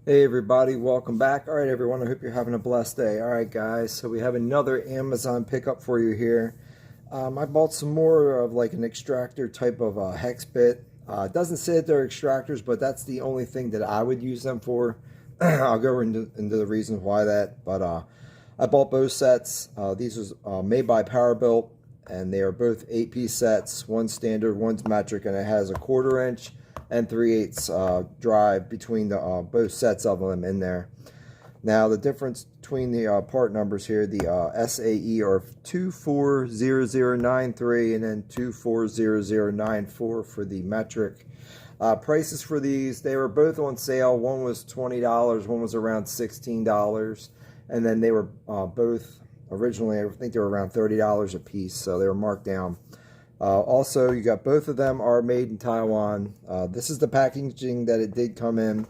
Hey everybody, welcome back. All right everyone, I hope you're having a blessed day. All right guys, so we have another Amazon pickup for you here. I bought some more of like an extractor type of hex bit. It doesn't say that they're extractors, but that's the only thing that I would use them for. I'll go into the reasons why that, but I bought both sets. These was made by Powerbuilt, and they are both 8-piece sets. One's standard, one's metric, and it has a 1/4 inch and 3/8 drive between the both sets of them in there. Now the difference between the part numbers here, the SAE are 240093 and then 240094 for the metric. Prices for these, they were both on sale. One was $20, one was around $16, and then they were both originally, I think they were around $30 a piece, so they were marked down. Also, you got both of them are made in Taiwan. This is the packaging that it did come in,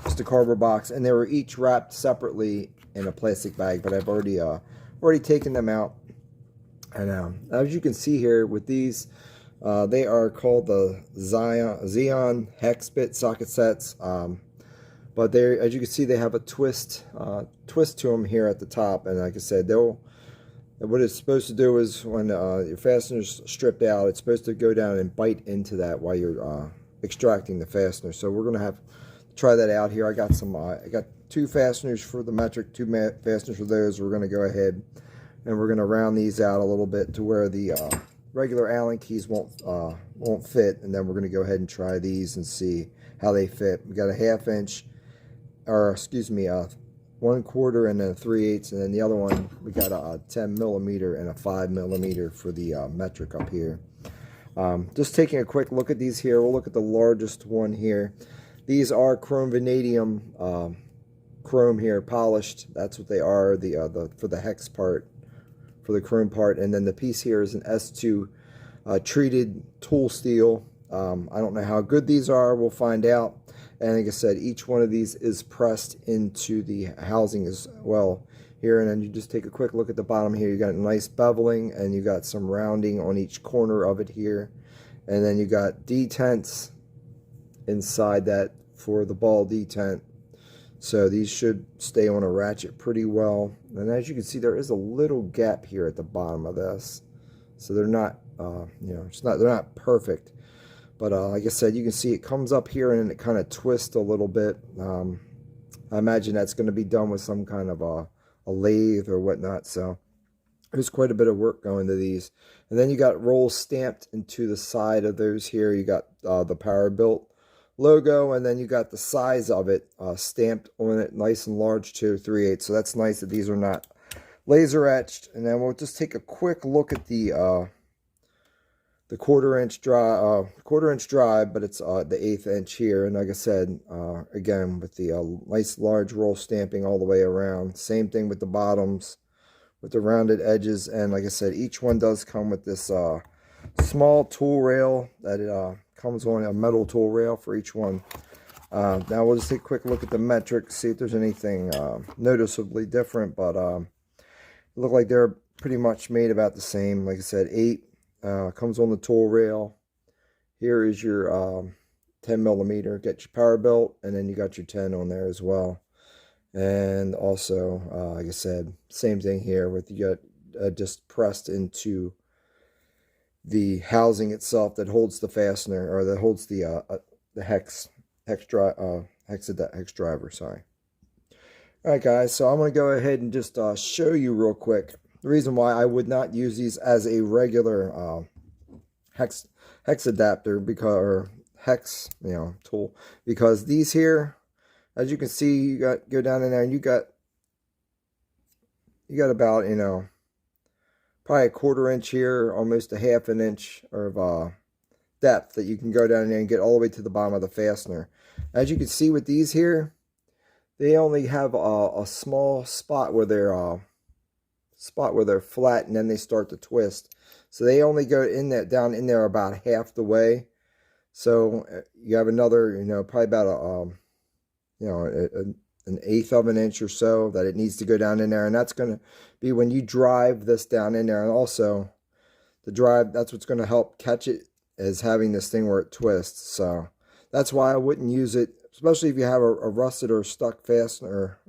just a cardboard box, and they were each wrapped separately in a plastic bag. But I've already taken them out, and as you can see here with these, they are called the Zeon hex bit socket sets. But they, as you can see, they have a twist to them here at the top, and like I said, what it's supposed to do is when your fastener's stripped out, it's supposed to go down and bite into that while you're extracting the fastener. So we're gonna have to try that out here. I got two fasteners for the metric, two fasteners for those. We're gonna go ahead and we're gonna round these out a little bit to where the regular Allen keys won't fit, and then we're gonna go ahead and try these and see how they fit. We got a 1/2 inch, or excuse me, 1/4 and then 3/8, and then the other one we got a 10 millimeter and a 5 millimeter for the metric up here. Just taking a quick look at these here. We'll look at the largest one here. These are chrome vanadium chrome here, polished. That's what they are. The for the hex part, for the chrome part, and then the piece here is an S2 treated tool steel. I don't know how good these are. We'll find out. And like I said, each one of these is pressed into the housing as well here. And then you just take a quick look at the bottom here. You got nice beveling, and you got some rounding on each corner of it here. And then you got detents inside that for the ball detent. So these should stay on a ratchet pretty well. And as you can see, there is a little gap here at the bottom of this. So they're not, they're not perfect. But like I said, you can see it comes up here and it kind of twists a little bit. I imagine that's going to be done with some kind of a lathe or whatnot. So there's quite a bit of work going to these. And then you got rolls stamped into the side of those here. You got the Powerbuilt logo, and then you got the size of it stamped on it, nice and large too, 3/8. So that's nice that these are not laser etched. And then we'll just take a quick look at the 1/4 inch drive, but it's the 1/8 inch here. And like I said, again, with the nice large roll stamping all the way around. Same thing with the bottoms, with the rounded edges. And like I said, each one does come with this small tool rail that it comes on, a metal tool rail for each one. Now we'll just take a quick look at the metric, see if there's anything noticeably different, but it look like they're pretty much made about the same. Like I said, 8 comes on the tool rail. Here is your 10 millimeter. Get your Powerbuilt, and then you got your 10 on there as well. And also, like I said, same thing here with you got just pressed into the housing itself that holds the fastener, or that holds the hex driver. Sorry. All right, guys. So I'm going to go ahead and just show you real quick the reason why I would not use these as a regular hex adapter, or hex tool, because these here, as you can see, you go down in there and you got about probably a 1/4 inch here, almost a 1/2 inch of depth that you can go down in there and get all the way to the bottom of the fastener. As you can see with these here, they only have a small spot where they're flat, and then they start to twist. So they only go in that down in there about half the way. So you have another, probably about an 1/8 of an inch or so that it needs to go down in there, and that's going to be when you drive this down in there. And also the drive, that's what's going to help catch it, is having this thing where it twists. So that's why I wouldn't use it especially if you have a rusted or stuck fastener,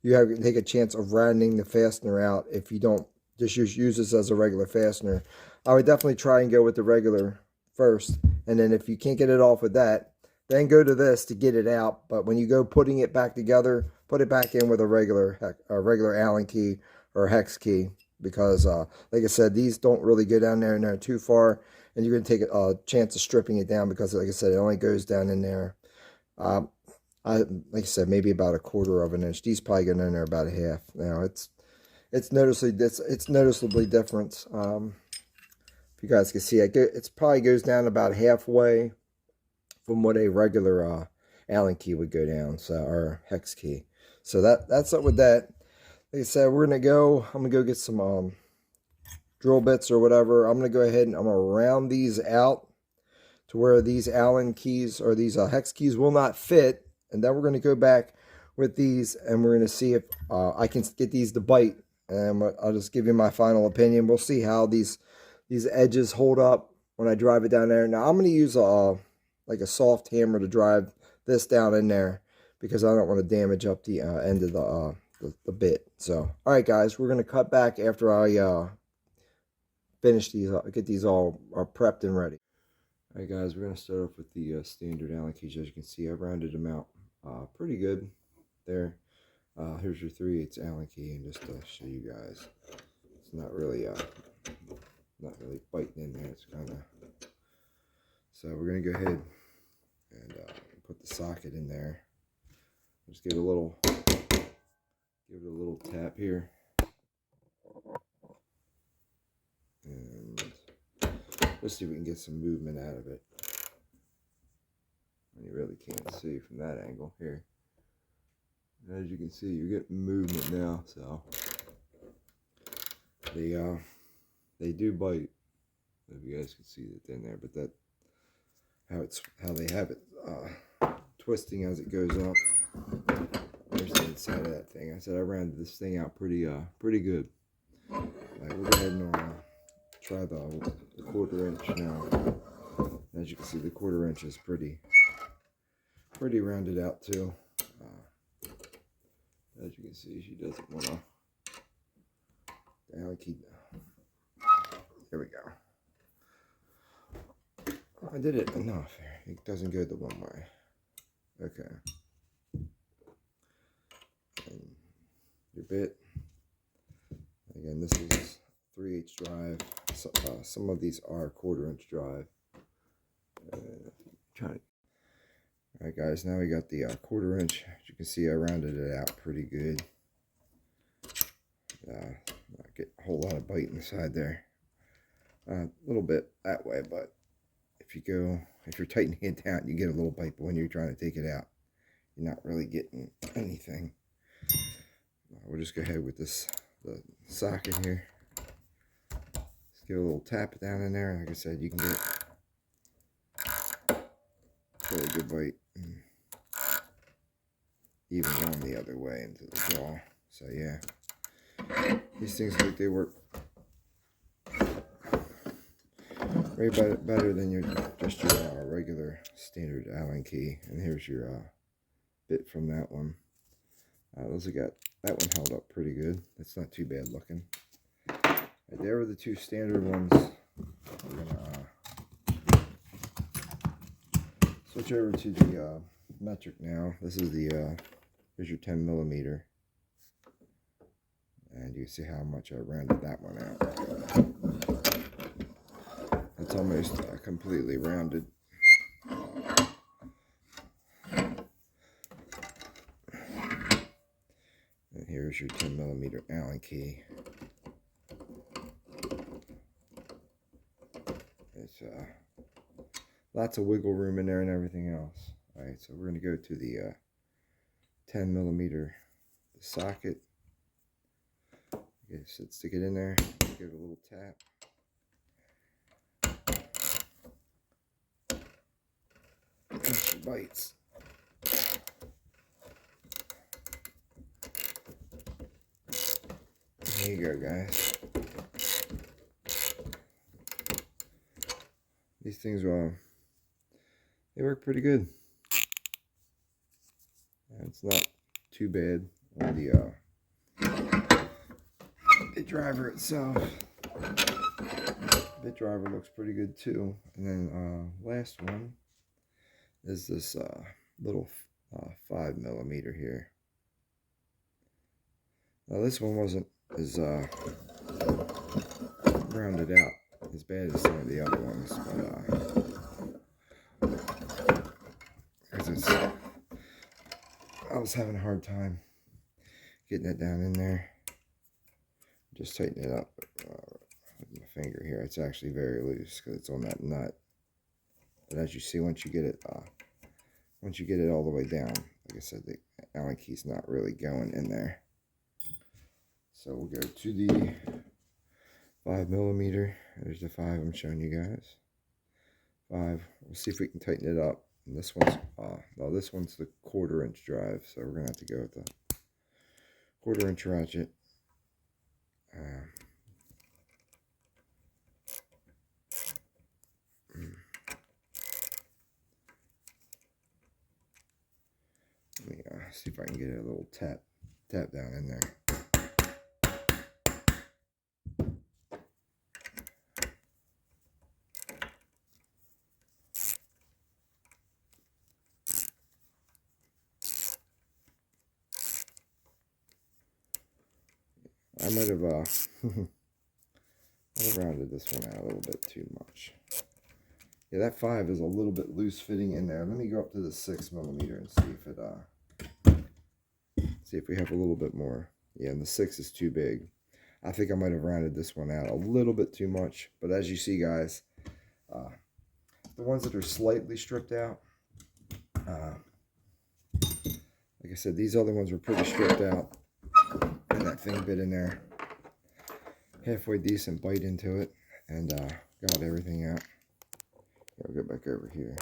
you have to take a chance of rounding the fastener out if you don't just use this as a regular fastener. I would definitely try and go with the regular first, and then if you can't get it off with that, then go to this to get it out. But when you go putting it back together, put it back in with a regular Allen key or hex key, because like I said, these don't really go down there and they're too far, and you're going to take a chance of stripping it down, because like I said, it only goes down in there. Like I said, maybe about a quarter of an inch. These probably go in there about a half. Now it's noticeably different. If you guys can see, it probably goes down about halfway from what a regular Allen key would go down, so, or hex key. So that's up with that. Like I said, I'm gonna go get some drill bits or whatever. I'm gonna go ahead and I'm gonna round these out to where these Allen keys or these hex keys will not fit, and then we're gonna go back with these and we're gonna see if I can get these to bite, and I'll just give you my final opinion. We'll see how these edges hold up when I drive it down there. Now I'm gonna use like a soft hammer to drive this down in there, because I don't want to damage up the end of the bit. So, all right, guys, we're gonna cut back after I finish these, get these all prepped and ready. All right, guys, we're gonna start off with the standard Allen keys. As you can see, I rounded them out pretty good there. Here's your 3/8 Allen key, and just to show you guys, it's not really biting in there. It's kind of, so we're gonna go ahead and put the socket in there. Just give it a little tap here, and let's see if we can get some movement out of it. And you really can't see from that angle here. As you can see, you're getting movement now. So they do bite. If you guys can see it in there, but that how they have it twisting as it goes up. There's the inside of that thing. I said I rounded this thing out pretty good. We'll go ahead and try the 1/4 inch now. As you can see, the 1/4 inch is pretty rounded out too. As you can see, she doesn't want to. There we go. I did it enough. It doesn't go the one way. Okay. And your bit. Again, this is 3/8 drive. So, some of these are 1/4 inch drive. Alright, guys, now we got the 1/4 inch. As you can see, I rounded it out pretty good. Not get a whole lot of bite inside there. A little bit that way, but if you're tightening it down, you get a little bite, but when you're trying to take it out, you're not really getting anything. We'll just go ahead with the socket here. Just give it a little tap down in there. Like I said, you can get really good bite. Even going the other way into the jaw. So yeah, these things look like they work way better than your regular standard Allen key. And here's your bit from that one. Those got that one held up pretty good. It's not too bad looking. Right, there were the two standard ones. We're gonna switch over to the metric now. This is here's your 10 millimeter, and you see how much I rounded that one out. It's almost completely rounded. And here's your 10 millimeter Allen key. It's lots of wiggle room in there and everything else. All right, so we're going to go to the 10 millimeter socket. Okay, so stick it in there, give it a little tap. And she bites. There you go, guys. These things they work pretty good. It's not too bad on the driver itself. Bit driver looks pretty good too. And then last one is this little 5mm here. Now this one wasn't as rounded out as bad as some of the other ones, but I was having a hard time getting it down in there. Just tighten it up with my finger here. It's actually very loose because it's on that nut. But as you see, once you get it all the way down, like I said, the Allen key's not really going in there. So we'll go to the 5mm. There's the 5 I'm showing you guys. 5. We'll see if we can tighten it up. And this one's no, this one's the 1/4" drive, so we're gonna have to go with the 1/4" ratchet. Let me see if I can get a little tap down in there. I might have rounded this one out a little bit too much. Yeah, that 5 is a little bit loose fitting in there. Let me go up to the 6mm and see if it see if we have a little bit more. Yeah, and the 6 is too big. I think I might have rounded this one out a little bit too much. But as you see, guys, the ones that are slightly stripped out, like I said, these other ones were pretty stripped out. And that thing bit in there. Halfway decent bite into it. And got everything out. I'll go back over here.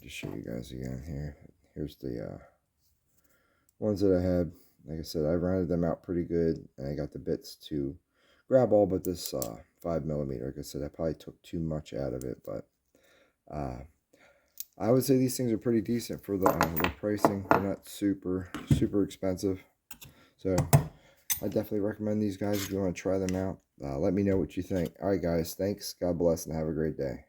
Just show you guys again here. Here's the ones that I had. Like I said, I rounded them out pretty good. And I got the bits to grab all but this 5mm. Like I said, I probably took too much out of it. But I would say these things are pretty decent for the pricing. They're not super expensive. So I definitely recommend these guys if you want to try them out. Let me know what you think. Alright guys, thanks. God bless and have a great day.